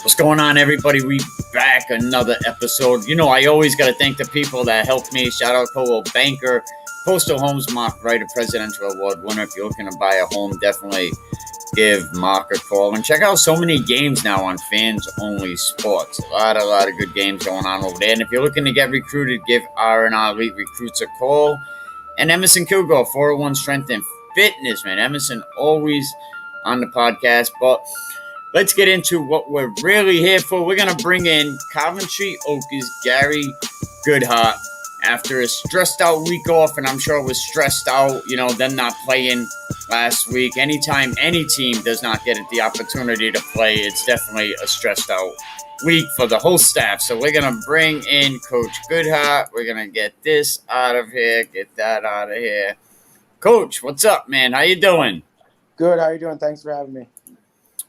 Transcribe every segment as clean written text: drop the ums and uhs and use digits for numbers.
What's going on, everybody? We back another episode. I always got to thank the people that helped me. Shout out Colo Banker, Postal Homes, Mark Writer, Presidential Award winner. If you're looking to buy a home, definitely give Mark a call. And check out so many games now on Fans Only Sports. A lot of good games going on over there. And if you're looking to get recruited, give R&R Elite Recruits a call. And Emerson Kilgore, 401 Strength and Fitness, man. Emerson always on the podcast, but let's get into what we're really here for. We're going to bring in Coventry Oakers Gary Goodheart after a stressed out week off, and I'm sure it was stressed out, them not playing last week. Anytime any team does not get the opportunity to play, it's definitely a stressed out week for the whole staff. So we're going to bring in Coach Goodheart. We're going to get this out of here, get that out of here. Coach, what's up, man? How you doing? Good. How you doing? Thanks for having me.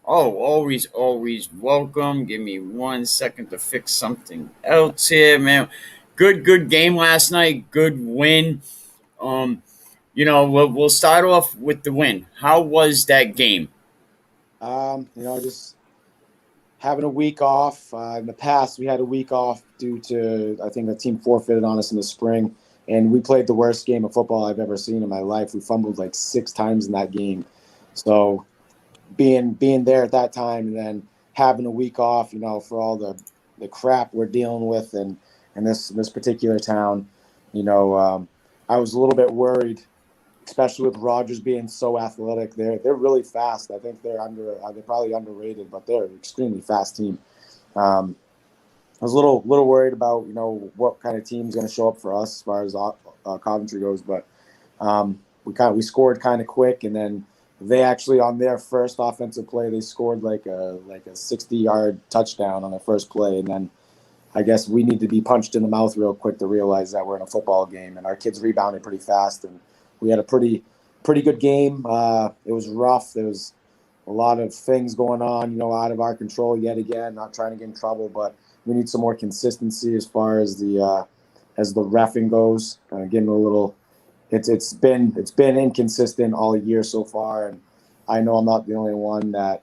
Oh, always welcome. Give me 1 second to fix something else here, man. Good game last night. Good win. We'll start off with the win. How was that game? Just having a week off. In the past, we had a week off due to, I think, the team forfeited on us in the spring, and we played the worst game of football I've ever seen in my life. We fumbled like 6 times in that game. So being there at that time and then having a week off, for all the crap we're dealing with in this particular town, I was a little bit worried, especially with Rogers being so athletic. They're really fast. I think they're probably underrated, but they're an extremely fast team. I was a little worried about what kind of team is going to show up for us as far as Coventry goes, but we scored kind of quick, and then they actually, on their first offensive play, they scored like a 60-yard touchdown on their first play. And then I guess we need to be punched in the mouth real quick to realize that we're in a football game. And our kids rebounded pretty fast, and we had a pretty good game. It was rough. There was a lot of things going on, out of our control yet again. Not trying to get in trouble, but we need some more consistency as far as the reffing goes. Getting a little. It's been inconsistent all year so far, and I know I'm not the only one that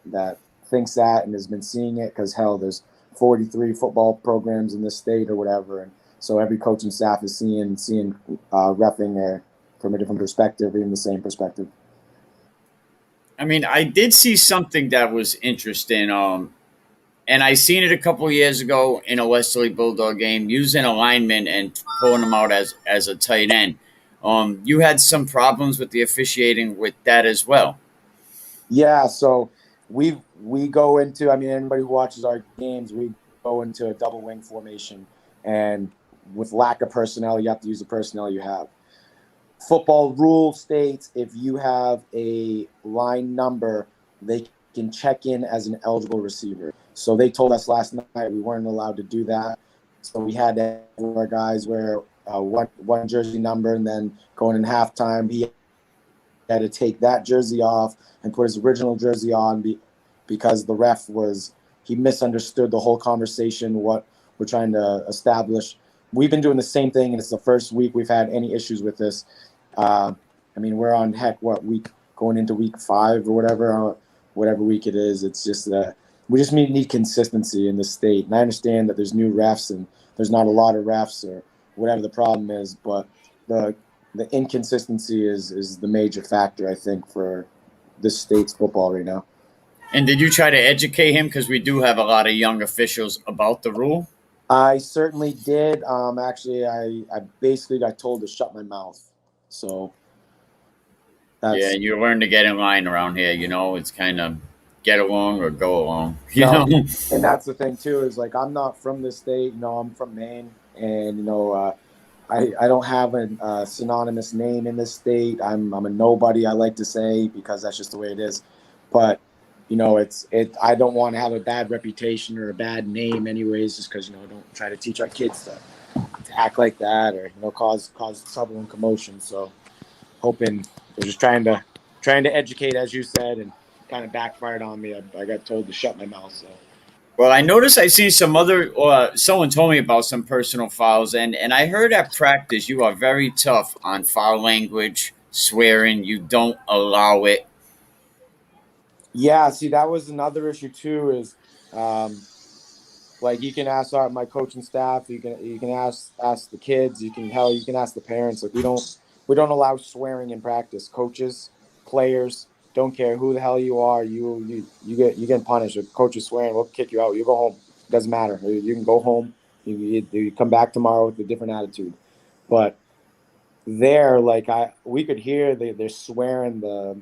thinks that and has been seeing it, because hell, there's 43 football programs in this state or whatever, and so every coaching staff is seeing reffing from a different perspective, even the same perspective. I mean, I did see something that was interesting, and I seen it a couple of years ago in a Westerly Bulldog game, using a lineman and pulling him out as a tight end. You had some problems with the officiating with that as well. Yeah, so we go into, anybody who watches our games, we go into a double wing formation, and with lack of personnel, you have to use the personnel you have. Football rule states if you have a line number, they can check in as an eligible receiver. So they told us last night we weren't allowed to do that. So we had to have our guys wear one jersey number, and then going in halftime, he had to take that jersey off and put his original jersey on because the ref he misunderstood the whole conversation, what we're trying to establish. We've been doing the same thing, and it's the first week we've had any issues with this. We're on week going into week 5 or whatever week it is. It's just that we just need consistency in the state. And I understand that there's new refs and there's not a lot of refs or whatever the problem is, but the inconsistency is the major factor, I think, for this state's football right now. And did you try to educate him? Because we do have a lot of young officials about the rule. I certainly did. Actually, I basically got told to shut my mouth. So yeah, you learn to get in line around here. It's kind of get along or go along. And that's the thing too, is like, I'm not from this state. I'm from Maine, and I don't have a synonymous name in this state. I'm a nobody, I like to say, because that's just the way it is. But I don't want to have a bad reputation or a bad name anyways, just because I don't try to teach our kids to act like that or cause trouble and commotion. So hoping we're just trying to educate, as you said, and kind of backfired on me. I got told to shut my mouth. So. Well, I noticed I see some other, someone told me about some personal fouls, and I heard at practice you are very tough on foul language, swearing. You don't allow it. Yeah, see, that was another issue too, is Like you can ask my coaching staff, you can ask the kids, you can ask the parents. Like we don't allow swearing in practice. Coaches, players, don't care who the hell you are, you get punished. If coach is swearing, we'll kick you out. You go home. Doesn't matter. You can go home. You come back tomorrow with a different attitude. But there, like we could hear they're swearing the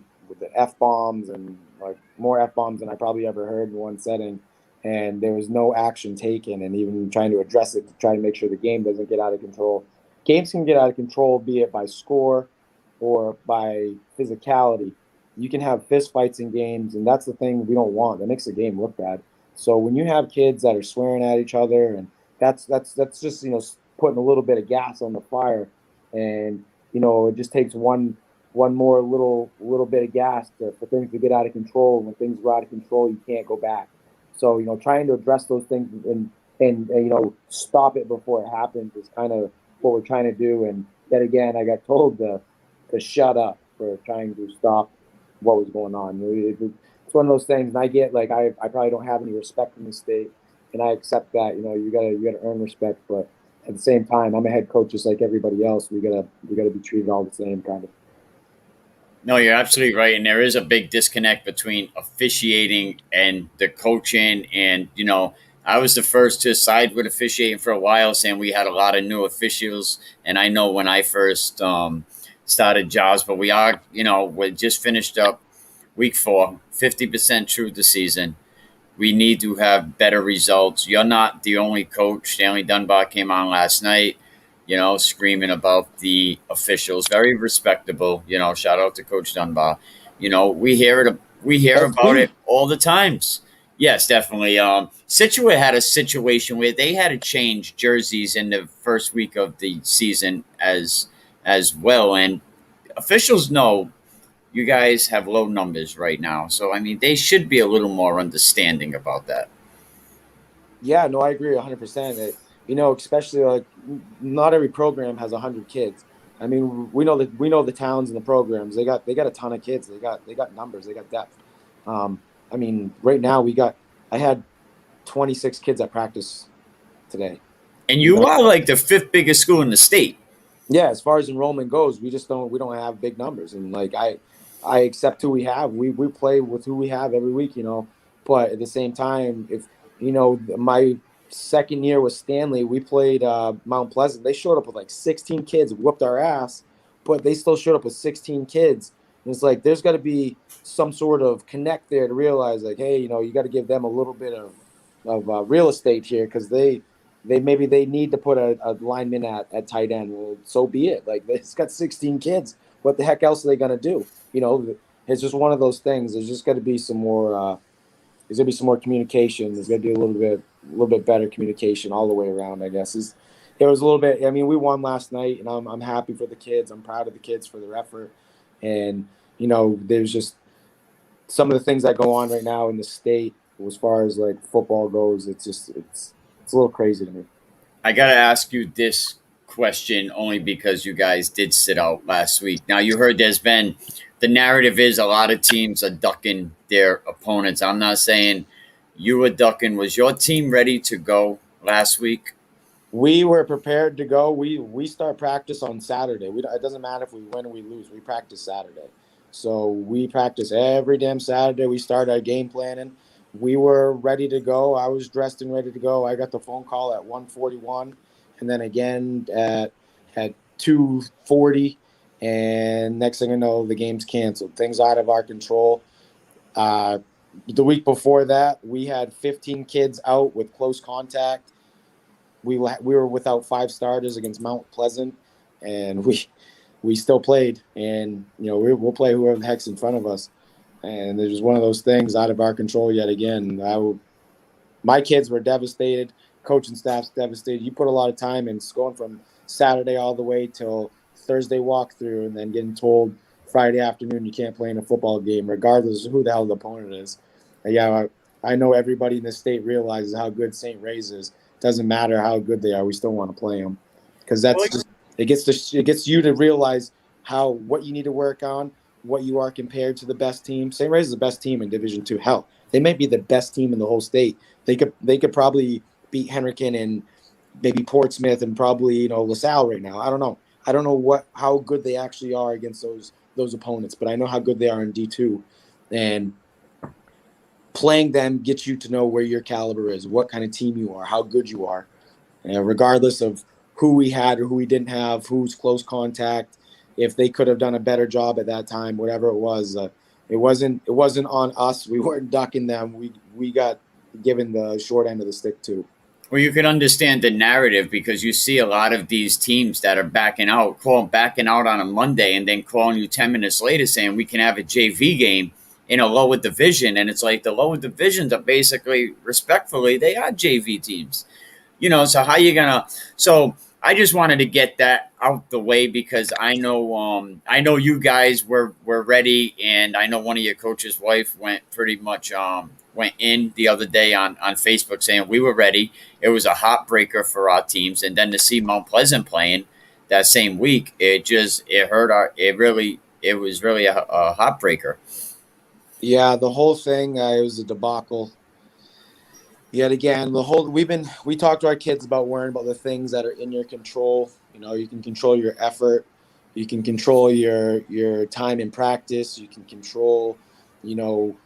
f bombs and like more f bombs than I probably ever heard in one setting, and there was no action taken, and even trying to address it to try to make sure the game doesn't get out of control. Games can get out of control, be it by score or by physicality. You can have fist fights in games, and that's the thing we don't want. That makes the game look bad. So when you have kids that are swearing at each other, and that's just putting a little bit of gas on the fire, and it just takes one more little bit of gas for things to get out of control. When things go out of control, you can't go back. So trying to address those things and stop it before it happens is kind of what we're trying to do. And yet again, I got told to shut up for trying to stop what was going on. It's one of those things, and I get like I probably don't have any respect in the state, and I accept that. You gotta earn respect, but at the same time, I'm a head coach just like everybody else. We gotta be treated all the same, kind of. No, you're absolutely right. And there is a big disconnect between officiating and the coaching. And, I was the first to side with officiating for a while, saying we had a lot of new officials. And I know when I first started jobs, but we just finished up week 4, 50% through the season. We need to have better results. You're not the only coach. Stanley Dunbar came on last night, screaming about the officials. Very respectable. Shout out to Coach Dunbar. We hear it. We hear That's about true. it all the times. Yes, definitely. Situate had a situation where they had to change jerseys in the first week of the season as well, and officials know you guys have low numbers right now. So I mean, they should be a little more understanding about that. Yeah, no, I agree 100%. Especially like not every program has 100 kids. I mean, we know the towns and the programs. They got a ton of kids. They got numbers. They got depth. I mean, right now I had 26 kids at practice today. And You you know, are like the fifth biggest school in the state. yeah, as far as enrollment goes, we don't have big numbers, and like I accept who we have. We play with who we have every week. But at the same time, if my second year with Stanley, we played Mount Pleasant. They showed up with like 16 kids, whooped our ass, but they still showed up with 16 kids. And it's like there's got to be some sort of connect there to realize like, hey, you got to give them a little bit of real estate here because they need to put a lineman at tight end. Well, so be it. Like it's got 16 kids. What the heck else are they gonna do? It's just one of those things. There's just got to be some more. There's gonna be some more communication. There's gonna be a little bit better communication all the way around. I guess it was a little bit. I mean, we won last night, and I'm happy for the kids. I'm proud of the kids for their effort. And there's just some of the things that go on right now in the state as far as like football goes. It's a little crazy to me. I got to ask you this question only because you guys did sit out last week. Now, you heard the narrative is a lot of teams are ducking their opponents. I'm not saying you were ducking. Was your team ready to go last week? We were prepared to go. We start practice on Saturday. It doesn't matter if we win or we lose. We practice Saturday. So we practice every damn Saturday. We start our game planning. We were ready to go. I was dressed and ready to go. I got the phone call at 1:41, and then again at 2:40, and next thing I know, the game's canceled. Things out of our control. Uh, the week before that, we had 15 kids out with close contact. We were without 5 starters against Mount Pleasant, and we still played. And we'll play whoever the heck's in front of us. And it was one of those things out of our control yet again. My kids were devastated. Coaching staff's devastated. You put a lot of time in going from Saturday all the way till Thursday walkthrough, and then getting told Friday afternoon you can't play in a football game, regardless of who the hell the opponent is. And yeah, I know everybody in the state realizes how good St. Ray's is. Doesn't matter how good they are, we still want to play them because Well, it gets you to realize what you need to work on, what you are compared to the best team. St. Ray's is the best team in Division II. Hell, they might be the best team in the whole state. They could probably beat Henrikin and maybe Portsmouth and probably LaSalle right now. I don't know. I don't know how good they actually are against those opponents, but I know how good they are in D2, and playing them gets you to know where your caliber is, what kind of team you are, how good you are, regardless of who we had or who we didn't have, who's close contact, if they could have done a better job at that time, whatever it was. It wasn't on us. We weren't ducking them. We got given the short end of the stick too. Well, you can understand the narrative because you see a lot of these teams that are backing out on a Monday and then calling you 10 minutes later saying we can have a JV game in a lower division. And it's like the lower divisions are basically, respectfully, they are JV teams. So how you gonna? So I just wanted to get that out the way because I know you guys were ready, and I know one of your coach's wife went in the other day on Facebook saying we were ready. It was a heartbreaker for our teams, and then to see Mount Pleasant playing that same week, it was really a heartbreaker. Yeah, the whole thing, it was a debacle. Yet again, we talk to our kids about worrying about the things that are in your control. You can control your effort, you can control your time in practice, you can control, your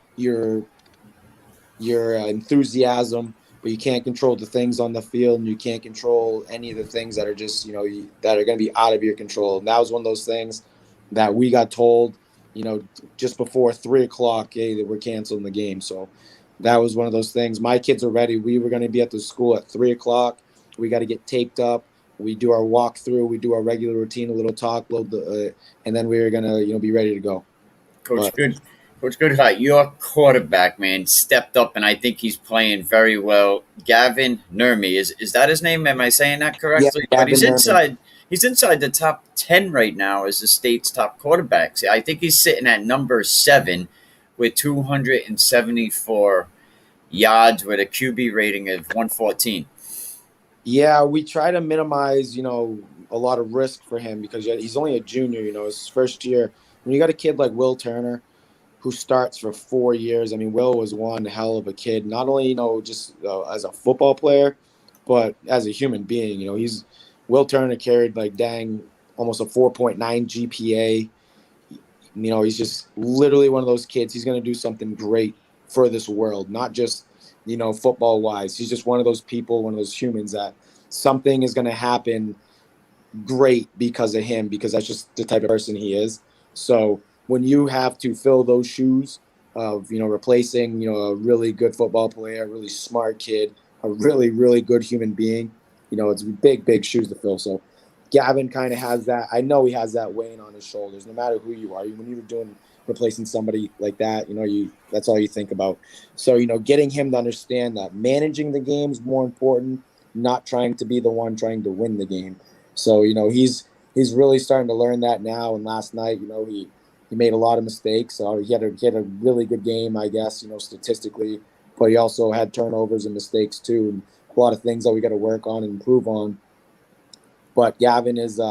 enthusiasm, but you can't control the things on the field, and you can't control any of the things that are just that are going to be out of your control. And that was one of those things that we got told, just before 3:00, hey, that we're canceling the game. So that was one of those things. My kids are ready. We were going to be at the school at 3:00. We got to get taped up. We do our walkthrough. We do our regular routine, a little talk, and then we were going to be ready to go. Coach Goodheart, your quarterback, man, stepped up, and I think he's playing very well. Gavin Nurmi, is that his name? Am I saying that correctly? Yeah, But he's Gavin Nurmi. inside. He's inside the top 10 right now as the state's top quarterbacks. I think he's sitting at number 7 with 274 yards with a QB rating of 114. Yeah, we try to minimize, a lot of risk for him because he's only a junior, his first year. When you got a kid like Will Turner who starts for 4 years, I mean, Will was one hell of a kid, not only, just as a football player, but as a human being. Will Turner carried almost a 4.9 GPA. He's just literally one of those kids. He's going to do something great for this world, not just, football wise. He's just one of those people, one of those humans that something is going to happen great because of him, because that's just the type of person he is. So when you have to fill those shoes of, replacing, a really good football player, a really smart kid, a really, really good human being, it's big, big shoes to fill. So Gavin kind of has that. I know he has that weighing on his shoulders, no matter who you are. When you're replacing somebody like that, that's all you think about. So, getting him to understand that managing the game is more important, not trying to be the one trying to win the game. So, he's really starting to learn that now. And last night, he made a lot of mistakes. So he had a really good game, I guess, statistically, but he also had turnovers and mistakes too, and a lot of things that we got to work on and improve on. But Gavin is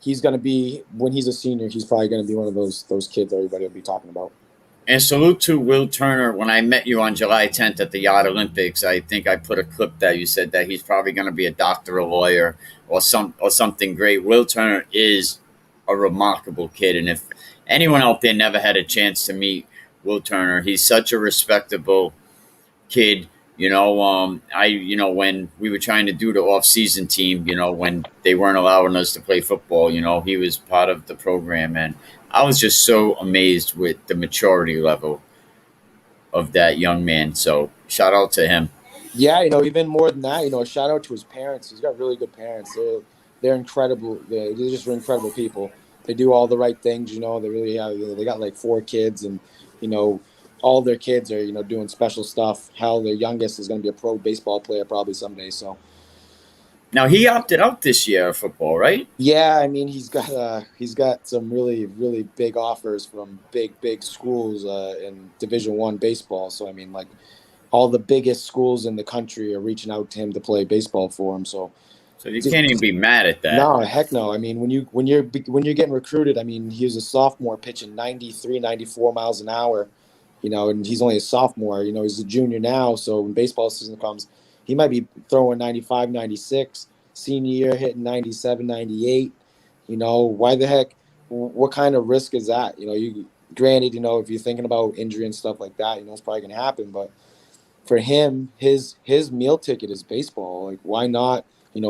he's going to be, when he's a senior, he's probably going to be one of those kids everybody will be talking about. And salute to Will Turner. When I met you on July 10th at the Yacht Olympics, I think I put a clip that you said that he's probably going to be a doctor, a lawyer, or something great. Will Turner is a remarkable kid, and if anyone out there never had a chance to meet Will Turner, he's such a respectable kid. When we were trying to do the off-season team, when they weren't allowing us to play football, he was part of the program, and I was just so amazed with the maturity level of that young man. So shout out to him. Yeah, even more than that, a shout out to his parents. He's got really good parents. They're incredible. They're just incredible people. They do all the right things. They really have. They got like 4 kids, and all their kids are doing special stuff. Hell, their youngest is going to be a pro baseball player probably someday. So Now he opted out this year of football, right? yeah, I mean he's got some really, really big offers from big schools in Division I baseball. So I mean, like, all the biggest schools in the country are reaching out to him to play baseball for him. So you can't even be mad at that. No, heck no. I mean, when you're getting recruited, I mean, he was a sophomore pitching 93, 94 miles an hour, and he's only a sophomore. He's a junior now. So when baseball season comes, He might be throwing 95, 96. Senior year hitting 97, 98. Why the heck? What kind of risk is that? Granted, if you're thinking about injury and stuff like that, it's probably going to happen. But for him, his meal ticket is baseball. Like, why not,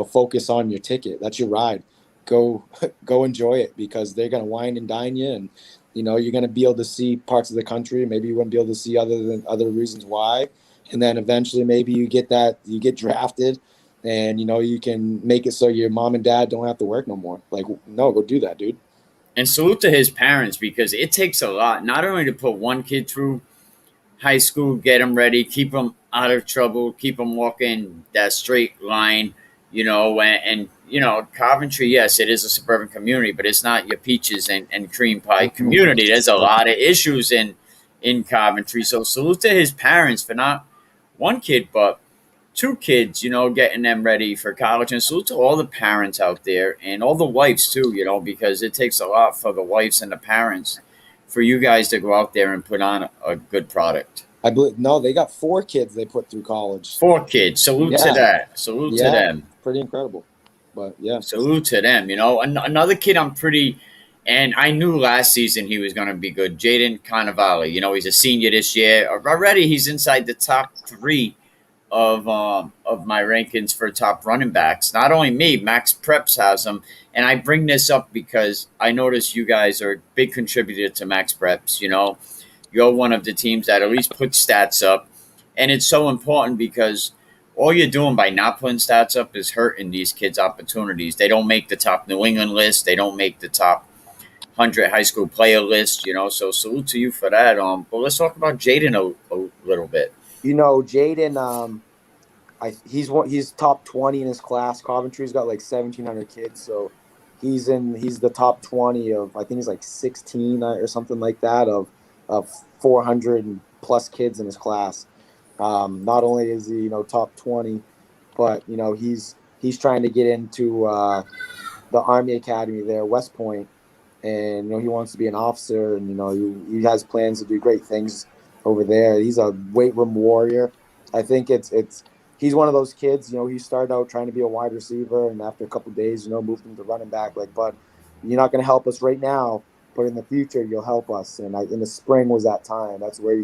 focus on your ticket? That's your ride. Go go enjoy it, because they're gonna wine and dine you, and you're gonna be able to see parts of the country maybe you wouldn't be able to see other reasons why. And then eventually maybe you get drafted, and you can make it so your mom and dad don't have to work no more. Like, no, go do that, dude. And salute to his parents, because it takes a lot not only to put one kid through high school, get them ready, keep them out of trouble, keep them walking that straight line, Coventry, yes, it is a suburban community, but it's not your peaches and cream pie community. There's a lot of issues in Coventry. So salute to his parents for not one kid, but two kids, getting them ready for college. And salute to all the parents out there and all the wives too, because it takes a lot for the wives and the parents for you guys to go out there and put on a good product. I believe no, they got 4 kids they put through college. 4 kids. Salute to that. Salute to them. Pretty incredible. But yeah, salute to them. Another kid and I knew last season he was going to be good. Jaden Cannavale. He's a senior this year. Already he's inside the top 3 of my rankings for top running backs. Not only me, Max Preps has him. And I bring this up because I notice you guys are a big contributor to Max Preps. You're one of the teams that at least put stats up. And it's so important because all you're doing by not putting stats up is hurting these kids' opportunities. They don't make the top New England list. They don't make the top 100 high school player list, so salute to you for that. But let's talk about Jaden a little bit. Jaden, he's top 20 in his class. Coventry's got like 1,700 kids, so he's the top 20 of, I think he's like 16 or something like that of 400 plus kids in his class. Not only is he top 20, but he's trying to get into the Army Academy there, West Point, and he wants to be an officer, and he has plans to do great things over there. He's a weight room warrior. I think he's one of those kids. He started out trying to be a wide receiver, and after a couple of days, moved into running back. Like, but you're not going to help us right now, but in the future, you'll help us. And in the spring was that time. That's where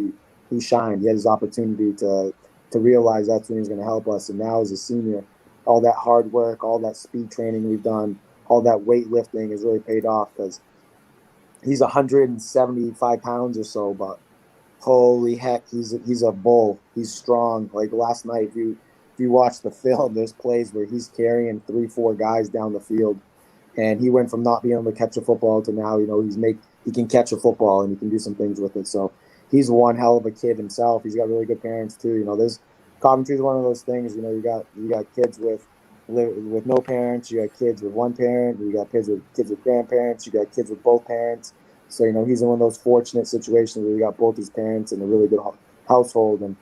he shined. He had his opportunity to realize that's when he's going to help us. And now as a senior, all that hard work, all that speed training we've done, all that weightlifting has really paid off, because he's 175 pounds or so, but holy heck, he's a bull. He's strong. Like last night, if you watch the film, there's plays where he's carrying 3-4 guys down the field, and he went from not being able to catch a football to now, he can catch a football and he can do some things with it. So he's one hell of a kid himself. He's got really good parents too. There's Coventry's one of those things. You got kids with no parents. You got kids with one parent. You got kids with grandparents. You got kids with both parents. So he's in one of those fortunate situations where you got both his parents in a really good household, and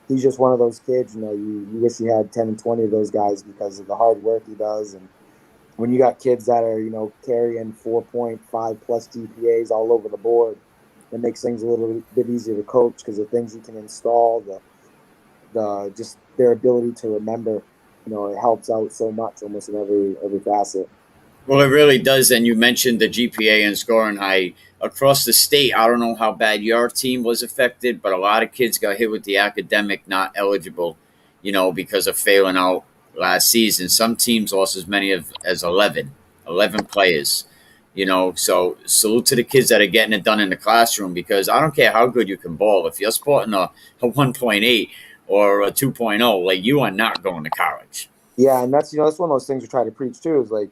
he's just one of those kids. You wish you had 10 and 20 of those guys because of the hard work he does. And when you got kids that are carrying 4.5 plus GPAs all over the board, it makes things a little bit easier to coach, because the things you can install, the just their ability to remember, it helps out so much almost in every facet. Well, it really does. And you mentioned the GPA and scoring high across the state. I don't know how bad your team was affected, but a lot of kids got hit with the academic not eligible, because of failing out last season. Some teams lost as many as 11 players. So salute to the kids that are getting it done in the classroom, because I don't care how good you can ball. If you're sporting a 1.8 or a 2.0, like, you are not going to college. Yeah, and that's one of those things we try to preach too, is like,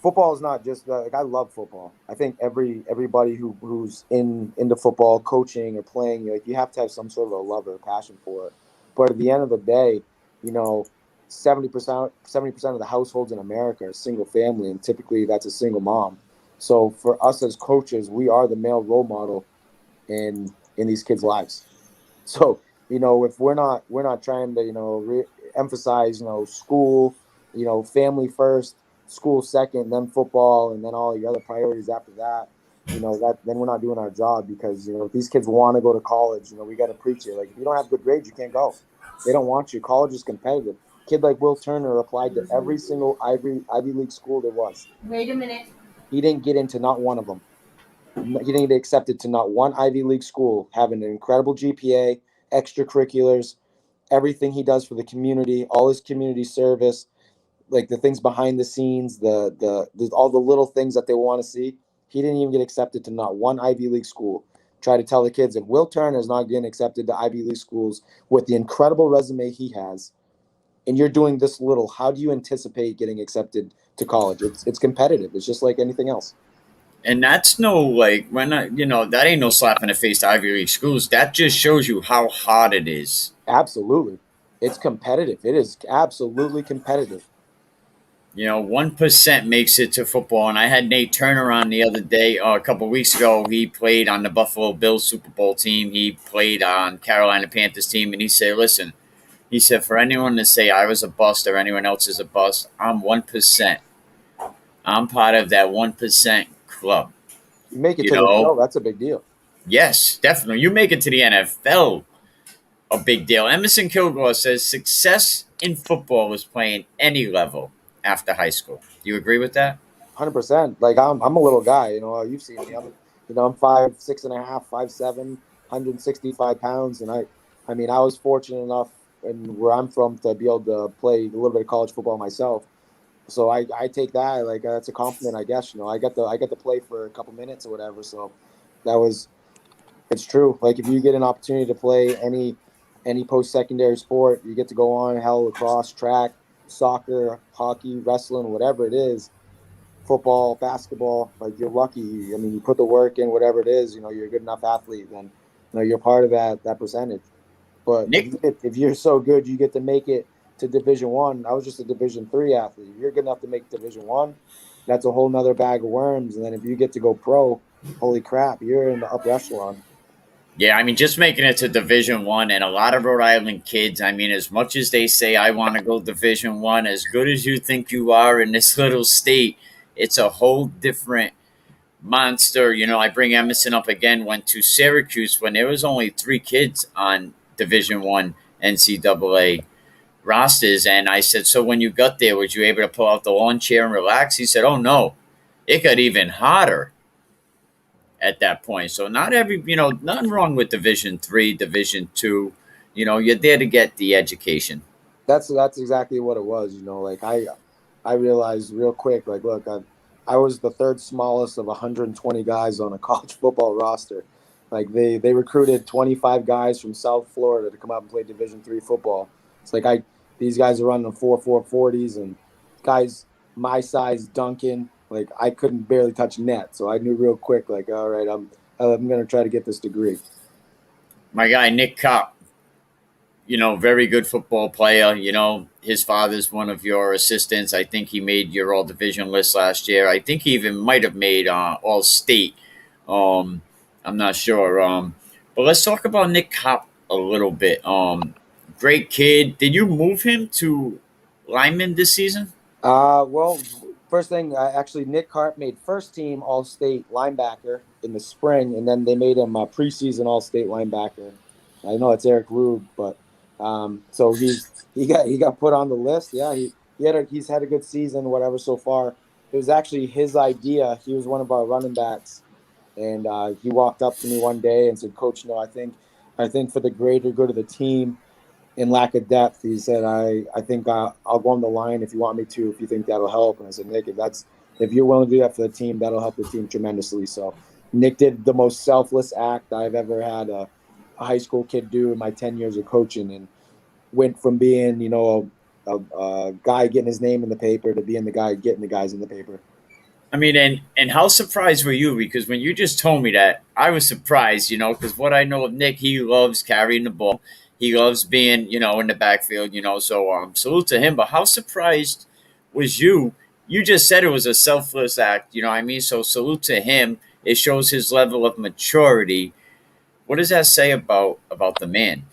football is not just like, I love football. I think everybody who's into football, coaching or playing, you have to have some sort of a love or a passion for it. But at the end of the day, 70% of the households in America are single family, and typically that's a single mom. So for us as coaches, we are the male role model in these kids' lives. So if we're not trying to emphasize school, family first, school second, then football, and then all your other priorities after that, then we're not doing our job. Because if these kids want to go to college, we got to preach it. Like, if you don't have good grades, you can't go. They don't want you. College is competitive. Kid like Will Turner applied to every single Ivy League school there was. Wait a minute. He didn't get into not one of them. He didn't get accepted to not one Ivy League school, having an incredible GPA, extracurriculars, everything he does for the community, all his community service, like the things behind the scenes, the all the little things that they want to see. He didn't even get accepted to not one Ivy League school. Try to tell the kids if Will Turner is not getting accepted to Ivy League schools with the incredible resume he has, and you're doing this little, how do you anticipate getting accepted to college? It's competitive. It's just like anything else. And that's no like when that ain't no slap in the face to Ivy League schools. That just shows you how hard it is. Absolutely. It's competitive. It is absolutely competitive. 1% makes it to football. And I had Nate Turner on the other day, a couple of weeks ago. He played on the Buffalo Bills Super Bowl team. He played on Carolina Panthers team, and he said, "Listen," he said, "for anyone to say I was a bust or anyone else is a bust, I'm 1%. I'm part of that 1% club." You make it You to the know, show, that's a big deal. yes, definitely. You make it to the NFL, a big deal. Emerson Kilgore says success in football is playing any level after high school. Do you agree with that? 100%. Like I'm a little guy, you've seen me. I'm 5'6.5", 5'7", 165 pounds. And I mean, I was fortunate enough and where I'm from to be able to play a little bit of college football myself. So I take that like that's a compliment, I guess. I got to play for a couple minutes or whatever. So that was it's true. Like if you get an opportunity to play any post secondary sport, you get to go on hell lacrosse, track, soccer, hockey, wrestling, whatever it is, football, basketball. Like you're lucky. I mean, you put the work in, whatever it is. You're a good enough athlete. Then you're part of that percentage. But Nick, if you're so good, you get to make it to Division 1. I was just a Division 3 athlete. If you're good enough to make Division 1, that's a whole nother bag of worms. And then if you get to go pro, holy crap, you're in the upper echelon. yeah, I mean, just making it to Division 1, and a lot of Rhode Island kids. I mean, as much as they say I want to go Division 1, as good as you think you are in this little state, it's a whole different monster. I bring Emerson up again. Went to Syracuse when there was only 3 kids on Division 1 NCAA rosters, and I said, "So when you got there, was you able to pull out the lawn chair and relax?" He said, "Oh no, it got even hotter at that point." So not every, nothing wrong with Division 3, Division 2. You're there to get the education. That's exactly what it was. Like I realized real quick. Like, look, I was the third smallest of 120 guys on a college football roster. Like they recruited 25 guys from South Florida to come out and play Division 3 football. It's like these guys are running 4.40s and guys my size dunking. Like I couldn't barely touch net, so I knew real quick. Like, all right, I'm gonna try to get this degree. My guy Nick Kopp, very good football player. His father's one of your assistants. I think he made your all division list last year. I think he even might have made all state. Um, I'm not sure. But let's talk about Nick Kopp a little bit. Great kid. Did you move him to lineman this season? Well, first thing, actually, Nick Hart made first team All State linebacker in the spring, and then they made him a preseason All State linebacker. I know it's Eric Rube, but so he got put on the list. Yeah, he's had a good season, whatever so far. It was actually his idea. He was one of our running backs, and he walked up to me one day and said, "Coach, no, I think for the greater good of the team." In lack of depth, he said, I think I'll go on the line if you want me to, if you think that'll help. And I said, Nick, if you're willing to do that for the team, that'll help the team tremendously. So Nick did the most selfless act I've ever had a high school kid do in my 10 years of coaching, and went from being, a guy getting his name in the paper to being the guy getting the guys in the paper. I mean, and how surprised were you? Because when you just told me that, I was surprised, because what I know of Nick, he loves carrying the ball. He loves being, in the backfield, so salute to him. But how surprised was you? You just said it was a selfless act, you know what I mean? So salute to him. It shows his level of maturity. What does that say about the man?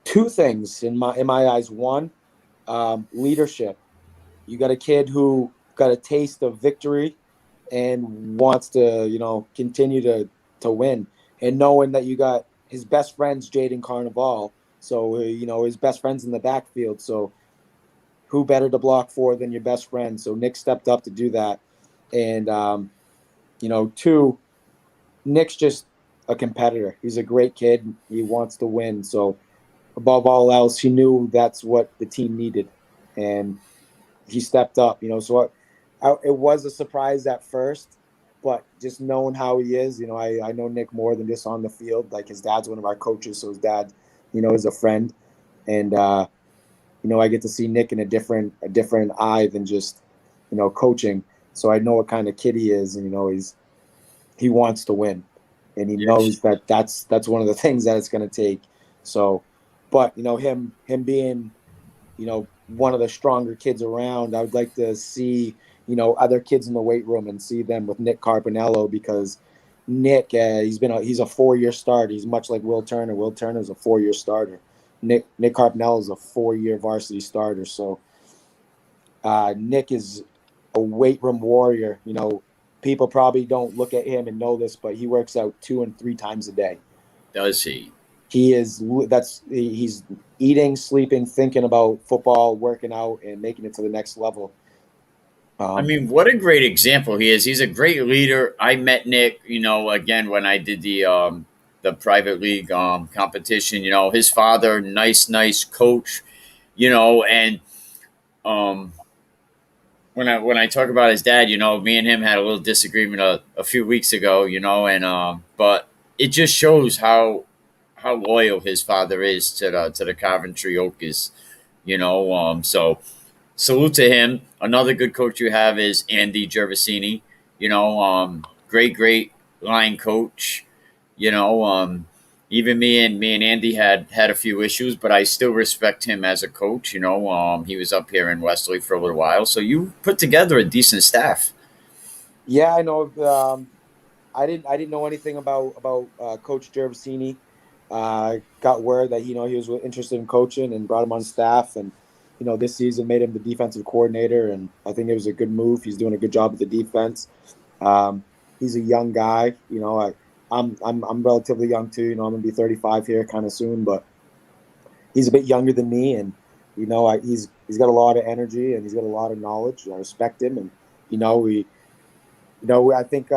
Two things in my eyes. One, leadership. You got a kid who got a taste of victory and wants to, continue to win. And knowing that you got his best friend's Jaden Carnival, So his best friend's in the backfield. So who better to block for than your best friend? So Nick stepped up to do that, and two, Nick's just a competitor. He's a great kid. He wants to win. So above all else, he knew that's what the team needed, and he stepped up. It was a surprise at first, but just knowing how he is, I know Nick more than just on the field. Like his dad's one of our coaches, so his dad, is a friend, and I get to see Nick in a different eye than just coaching. So I know what kind of kid he is, and he wants to win, and he Yes. knows that that's one of the things that it's going to take. So, but him being one of the stronger kids around, I would like to see other kids in the weight room and see them with Nick Carpinello, because Nick, he's a 4-year starter. He's much like Will Turner. Will Turner's a 4-year starter. Nick Carpinello is a 4-year varsity starter. So Nick is a weight room warrior. People probably don't look at him and know this, but he works out 2 and 3 times a day. Does he? He's eating, sleeping, thinking about football, working out, and making it to the next level. I mean, what a great example he is. He's a great leader. I met Nick, again when I did the private league competition. His father, nice coach. And um, when I talk about his dad, me and him had a little disagreement a few weeks ago. And but it just shows how loyal his father is to the Coventry Oakers. So salute to him. Another good coach you have is Andy Jervisini. Great line coach. You know, um, Even me and Andy had a few issues, but I still respect him as a coach. He was up here in Wesley for a little while, so you put together a decent staff. Yeah, I know. I didn't know anything about Coach Jervisini. Got word that he was interested in coaching and brought him on staff, and this season made him the defensive coordinator, and I think it was a good move. He's doing a good job with the defense. Um, he's a young guy. I'm relatively young too. I'm gonna be 35 here kind of soon, but he's a bit younger than me, and he's got a lot of energy and he's got a lot of knowledge. I respect him, and we I think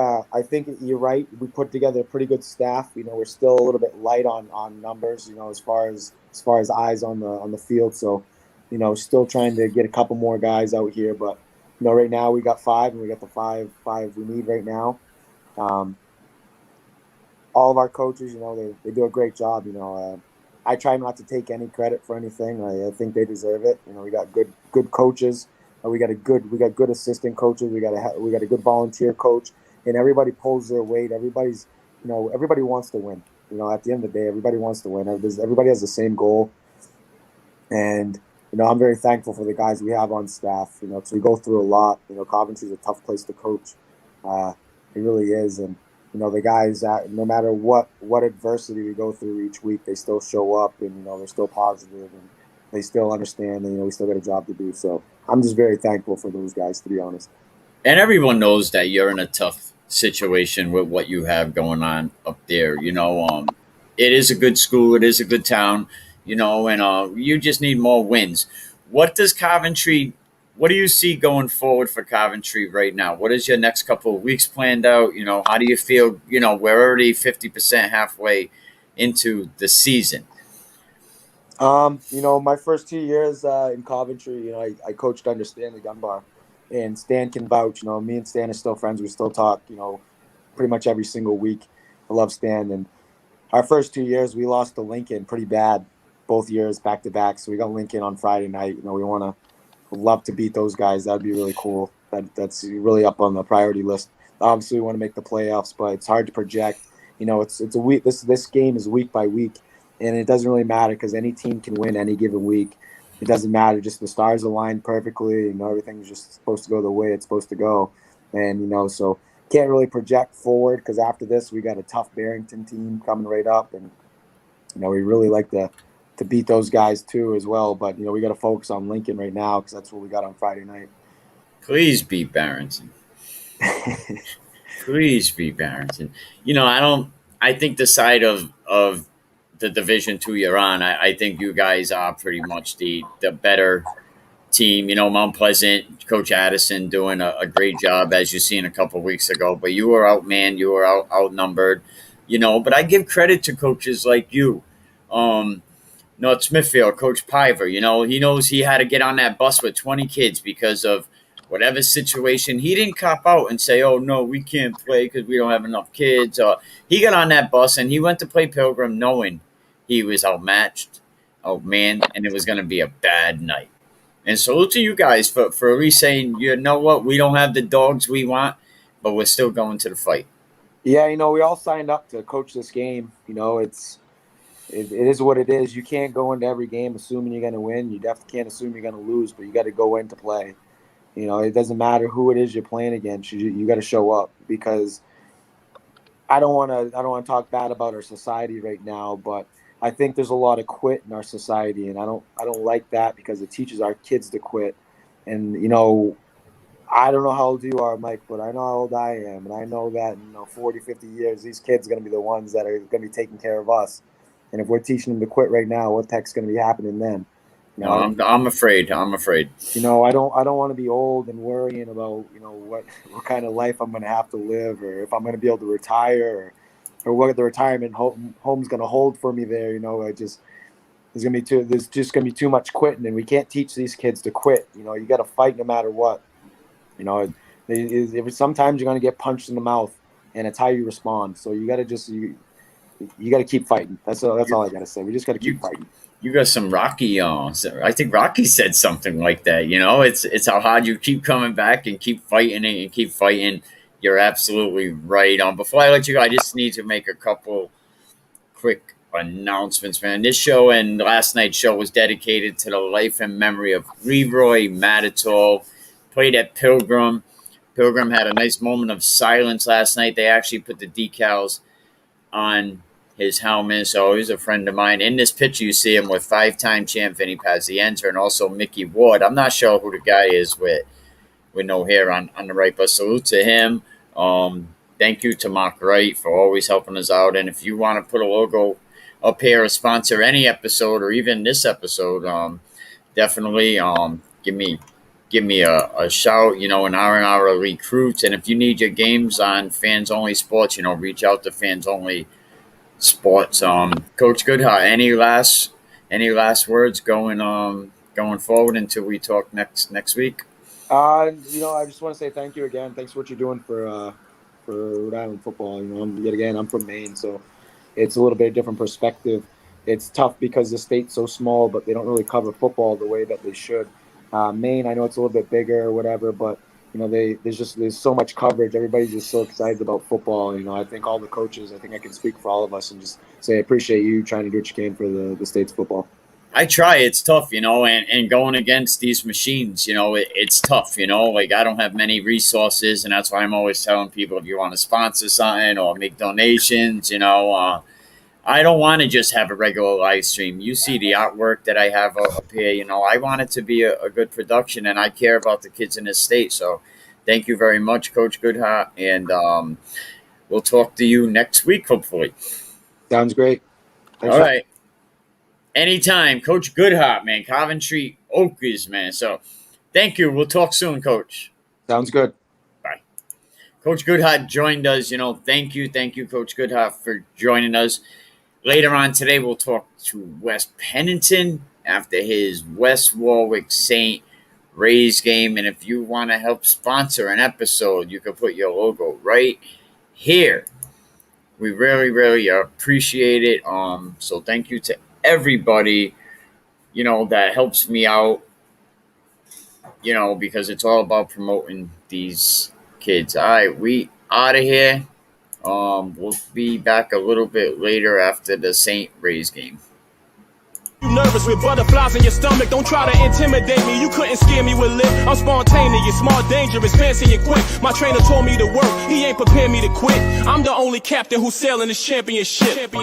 you're right. We put together a pretty good staff. We're still a little bit light on numbers. As far as eyes on the field. So, still trying to get a couple more guys out here. But right now we got 5, and we got the five we need right now. Um, all of our coaches, they do a great job. I try not to take any credit for anything. I think they deserve it. We got good coaches. We got good assistant coaches. We got a good volunteer coach, and everybody pulls their weight. Everybody wants to win. At the end of the day, everybody wants to win. Everybody has the same goal, and I'm very thankful for the guys we have on staff. Because we go through a lot. Coventry's a tough place to coach. Uh, it really is, and the guys that no matter what adversity we go through each week, they still show up, and they're still positive, and they still understand that we still got a job to do. So I'm just very thankful for those guys, to be honest. And everyone knows that you're in a tough situation with what you have going on up there. It is a good school, it is a good town, and you just need more wins. What does Coventry? What do you see going forward for Coventry right now? What is your next couple of weeks planned out? How do you feel? We're already 50% halfway into the season. My first 2 years in Coventry, I coached under Stanley Dunbar, and Stan can vouch. Me and Stan are still friends. We still talk. Pretty much every single week. I love Stan, and our first 2 years we lost to Lincoln pretty bad, both years back to back. So we got Lincoln on Friday night. We love to beat those guys. That'd be really cool. That's really up on the priority list. Obviously, we want to make the playoffs, but it's hard to project. It's a week. This game is week by week, and it doesn't really matter because any team can win any given week. It doesn't matter. Just the stars align perfectly. Everything's just supposed to go the way it's supposed to go, and so can't really project forward because after this we got a tough Barrington team coming right up, and we really like to beat those guys too as well. But we got to focus on Lincoln right now because that's what we got on Friday night. Please beat Barrington. Please beat Barrington. I don't. I think the side of the Division II you're on. I think you guys are pretty much the better team. Mount Pleasant, Coach Addison doing a great job, as you seen a couple of weeks ago. But you were outmanned, you were outnumbered. But I give credit to coaches like you. North Smithfield, Coach Piver, he knows he had to get on that bus with 20 kids because of whatever situation. He didn't cop out and say, oh, no, we can't play because we don't have enough kids. He got on that bus and he went to play Pilgrim knowing he was outmatched, outmanned, and it was going to be a bad night. And salute to you guys for at least saying, you know what, we don't have the dogs we want, but we're still going to the fight. Yeah, we all signed up to coach this game. It is what it is. You can't go into every game assuming you're going to win. You definitely can't assume you're going to lose, but you got to go in to play. It doesn't matter who it is you're playing against. You got to show up, because I don't want to talk bad about our society right now, but I think there's a lot of quit in our society, and I don't like that, because it teaches our kids to quit. And I don't know how old you are, Mike, but I know how old I am, and I know that in 40, 50 years, these kids are going to be the ones that are going to be taking care of us. And if we're teaching them to quit right now, what the heck's going to be happening then? No, I'm afraid. I don't want to be old and worrying about what kind of life I'm going to have to live, or if I'm going to be able to retire, or what the retirement home's going to hold for me there. There's just going to be too much quitting, and we can't teach these kids to quit. You got to fight no matter what. Sometimes you're going to get punched in the mouth, and it's how you respond. So you got to you got to keep fighting. That's all I got to say. We just got to keep fighting. You got some Rocky I think Rocky said something like that. It's how hard you keep coming back and keep fighting and keep fighting. You're absolutely right. Before I let you go, I just need to make a couple quick announcements, man. This show and last night's show was dedicated to the life and memory of Leroy Matitol. Played at Pilgrim. Pilgrim had a nice moment of silence last night. They actually put the decals on his helmet. So he's a friend of mine. In this picture, you see him with 5-time champ Vinny Pazienza and also Mickey Ward. I'm not sure who the guy is with no hair on the right, but salute to him. Thank you to Mark Wright for always helping us out. And if you want to put a logo up here or sponsor any episode or even this episode, definitely give me a shout, an R&R recruits. And if you need your games on Fans Only Sports, reach out to Fans Only Sports. Coach Goodheart, any last words going forward until we talk next week? I just want to say thank you again. Thanks for what you're doing for Rhode Island football. I'm from Maine, so it's a little bit different perspective. It's tough because the state's so small, but they don't really cover football the way that they should. Maine, I know it's a little bit bigger or whatever, but there's so much coverage. Everybody's just so excited about football. I think all the coaches, I think I can speak for all of us and just say I appreciate you trying to do what you can for the state's football. I try. It's tough, and going against these machines, it's tough, like I don't have many resources, and that's why I'm always telling people, if you want to sponsor something or make donations, I don't want to just have a regular live stream. You see the artwork that I have up here, I want it to be a good production, and I care about the kids in this state. So thank you very much, Coach Goodheart, and we'll talk to you next week, hopefully. Sounds great. Thanks. All right. Anytime, Coach Goodheart, man. Coventry Oakers, man. So thank you. We'll talk soon, Coach. Sounds good. Bye. Coach Goodheart joined us. Thank you, Coach Goodheart, for joining us. Later on today, we'll talk to Wes Pennington after his West Warwick St. Rays game. And if you want to help sponsor an episode, you can put your logo right here. We really, really appreciate it. So thank you to everybody, that helps me out, because it's all about promoting these kids. All right, we out of here. We'll be back a little bit later after the St. Rays game. You nervous with butterflies in your stomach, don't try to intimidate me, you couldn't scare me with lip. I'm spontaneous, smart, dangerous, fancy and quick. My trainer told me to work, he ain't prepared me to quit. I'm the only captain who's sailing this championship.